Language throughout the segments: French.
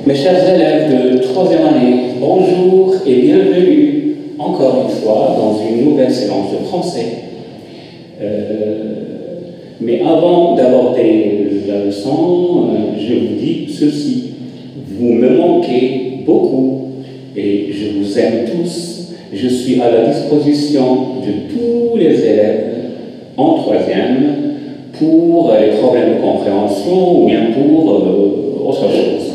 Mes chers élèves de 3e année, bonjour et bienvenue encore une fois dans une nouvelle séance de français. Mais avant d'aborder la leçon, je vous dis ceci. Vous me manquez beaucoup et je vous aime tous. Je suis à la disposition de tous les élèves en 3e pour les problèmes de compréhension ou bien pour autre chose.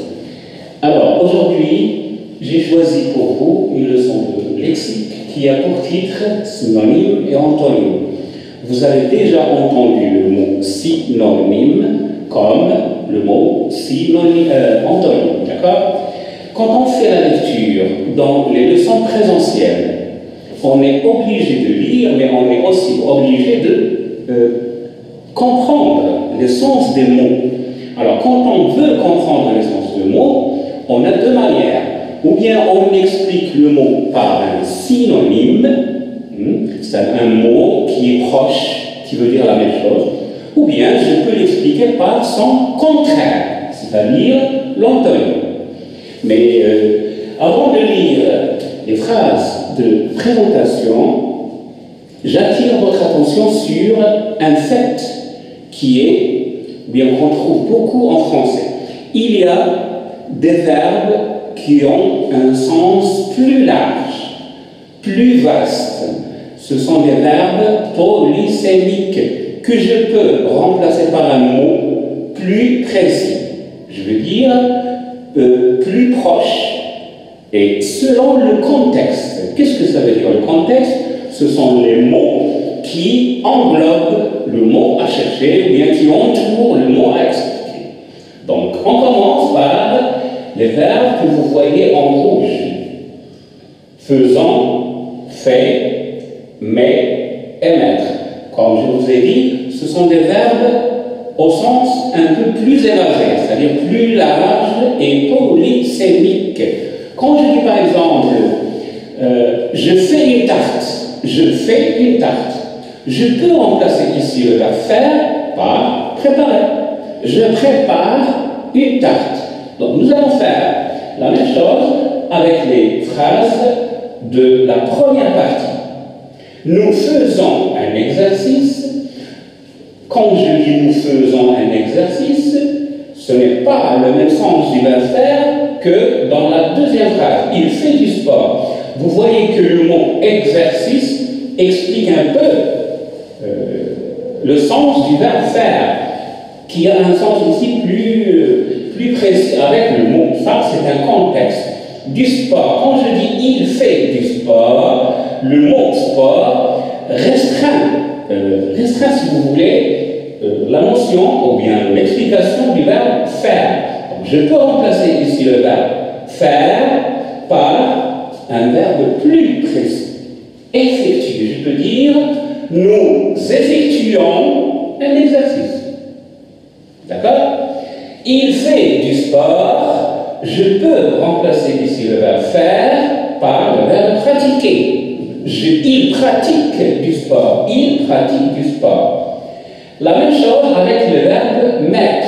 Alors, aujourd'hui, j'ai choisi pour vous une leçon de lexique qui a pour titre synonyme et antonyme. Vous avez déjà entendu le mot synonyme comme le mot antonyme, d'accord? Quand on fait la lecture dans les leçons présentielles, on est obligé de lire, mais on est aussi obligé de comprendre le sens des mots. Alors, quand on veut comprendre le sens des mots, on a deux manières. Ou bien on explique le mot par un synonyme, c'est un mot qui est proche, qui veut dire la même chose, ou bien je peux l'expliquer par son contraire, c'est-à-dire l'antonyme. Mais avant de lire les phrases de présentation, j'attire votre attention sur un fait qui est, bien qu'on trouve beaucoup en français. Il y a des verbes qui ont un sens plus large, plus vaste. Ce sont des verbes polysémiques que je peux remplacer par un mot plus précis. Je veux dire plus proche et selon le contexte. Qu'est-ce que ça veut dire le contexte? Ce sont les mots qui englobent le mot à chercher ou bien qui entourent le mot à expliquer. Donc, on commence par les verbes que vous voyez en rouge. Faisant, fait, mais, émettre. Comme je vous ai dit, ce sont des verbes au sens un peu plus élevé, c'est-à-dire plus large et polysémique. Quand je dis par exemple, je fais une tarte, je fais une tarte, je peux remplacer ici le verbe faire par préparer. Je prépare une tarte. Donc nous allons faire la même chose avec les phrases de la première partie. Nous faisons un exercice. Quand je dis nous faisons un exercice, ce n'est pas le même sens du verbe faire que dans la deuxième phrase. Il fait du sport. Vous voyez que le mot exercice explique un peu le sens du verbe faire, qui a un sens aussi plus précis avec le mot. Ça, c'est un contexte. Du sport. Quand je dis il fait du sport, le mot sport restreint, si vous voulez, la notion ou bien l'explication du verbe faire. Donc, je peux remplacer ici le verbe faire par un verbe plus précis. Effectuer. Je peux dire nous effectuons un exercice. D'accord? Il fait du sport. Je peux remplacer ici le verbe faire par le verbe pratiquer. Il pratique du sport. Il pratique du sport. La même chose avec le verbe mettre.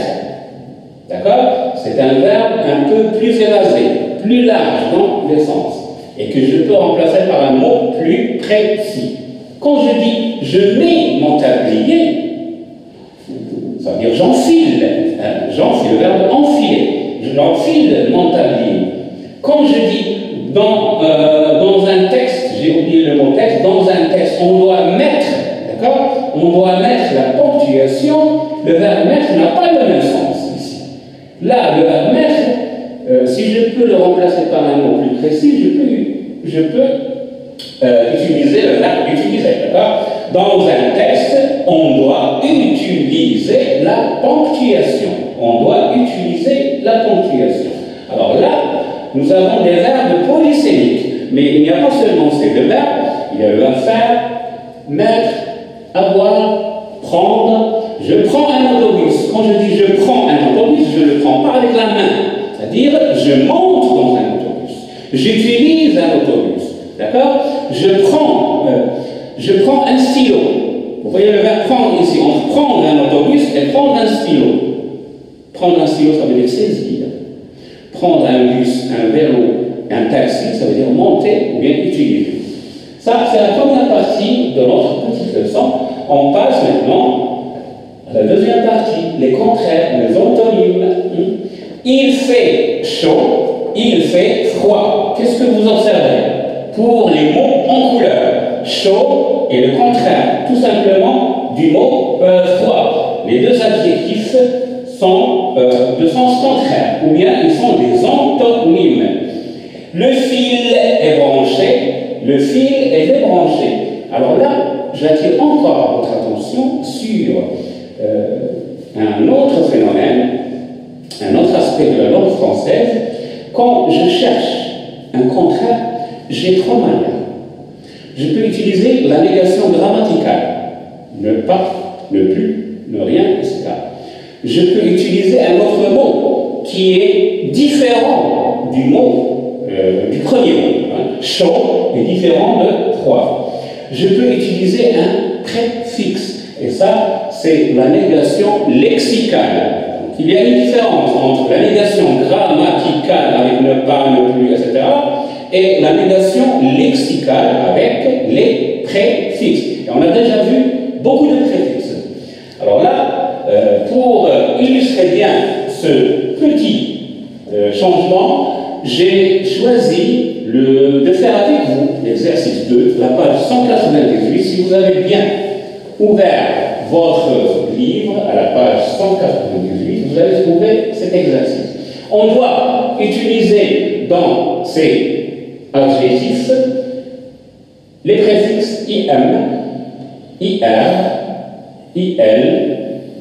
D'accord? C'est un verbe un peu plus évasé, plus large dans le sens. Et que je peux remplacer par un mot plus précis. Quand je dis je mets mon tablier, ça veut dire j'enfile. J'enfile, le verbe enfiler. Je l'enfile mon tablier. Quand je dis dans un texte, j'ai oublié le mot texte, dans un texte, on doit mettre, d'accord? On doit mettre la ponctuation. Le verbe mettre n'a pas le même sens ici. Là, le verbe mettre, si je peux le remplacer par un mot plus précis, je peux je peux utiliser le verbe utiliser, d'accord? Dans un texte, on doit utiliser la ponctuation. On doit utiliser la ponctuation. Alors là, nous avons des verbes polysémiques, mais il n'y a pas seulement ces deux verbes, il y a le verbe faire, mettre, avoir, prendre. Je prends un autobus. Quand je dis je prends un autobus, je ne le prends pas avec la main. C'est-à-dire, je monte dans un autobus. J'utilise un autobus. D'accord? Je prends un stylo. Vous voyez le verbe prendre ici. On prend un autobus et prendre un stylo. Prendre un stylo, ça veut dire saisir. Prendre un bus, un vélo, un taxi, ça veut dire monter ou bien utiliser. Ça, c'est la première partie de notre petite leçon. On passe maintenant à la deuxième partie, les contraires, les antonymes. Il fait chaud, il fait froid. Qu'est-ce que vous observez? Pour les mots en couleur, chaud et le contraire, tout simplement, du mot froid. Les deux adjectifs sont de sens contraire, ou bien ils sont des antonymes. Le fil est branché, le fil est débranché. Alors là, j'attire encore votre attention sur un autre phénomène, un autre aspect de la langue française. Quand je cherche un contraire, j'ai trois manières. Je peux utiliser la négation grammaticale, ne pas, ne plus, ne rien, etc. Je peux utiliser un autre mot qui est différent du mot, du premier mot. Chaud est différent de froid. Je peux utiliser un préfixe, et ça, c'est la négation lexicale. Donc, il y a une différence entre la négation grammaticale avec ne pas, ne plus, etc., et la négation lexicale avec les préfixes. Et on a déjà vu beaucoup de préfixes. Alors là, pour illustrer bien ce petit changement, j'ai choisi de faire avec vous l'exercice 2, la page 198. Si vous avez bien ouvert votre livre à la page 198, vous allez trouver cet exercice. On doit utiliser dans ces adjectifs les préfixes IM, IR, IL,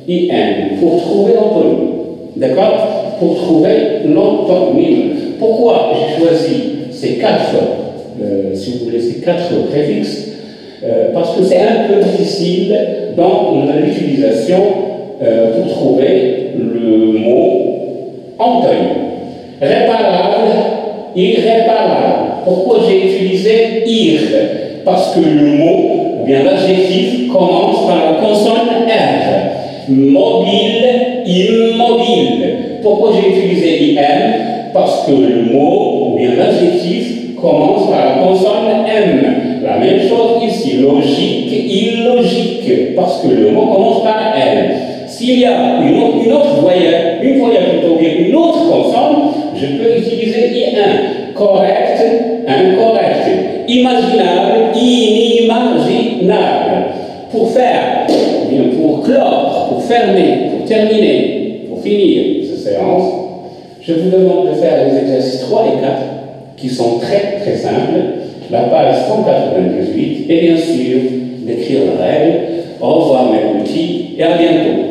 IN pour trouver l'antonyme. D'accord? Pour trouver l'antonyme. Pourquoi j'ai choisi ces quatre, si vous voulez, ces quatre préfixes? Parce que c'est un peu difficile dans l'utilisation pour trouver le mot antonyme. Réparable, irréparable. Pourquoi j'ai utilisé ir? Parce que le mot, ou bien l'adjectif, commence par la consonne R. Mobile, immobile. Pourquoi j'ai utilisé IM? Parce que le mot, ou bien l'adjectif, commence par la consonne M. La même chose ici, logique, illogique, parce que le mot commence par L. S'il y a une autre voyelle, plutôt bien une autre consonne, je peux utiliser I1. Correct, incorrect. Imaginable, inimaginable. Pour faire, bien pour clore, pour fermer, pour terminer, pour finir cette séance, je vous demande de faire les exercices 3 et 4 qui sont très très simples, la page 198, et bien sûr d'écrire la règle. Au revoir mes petits et à bientôt.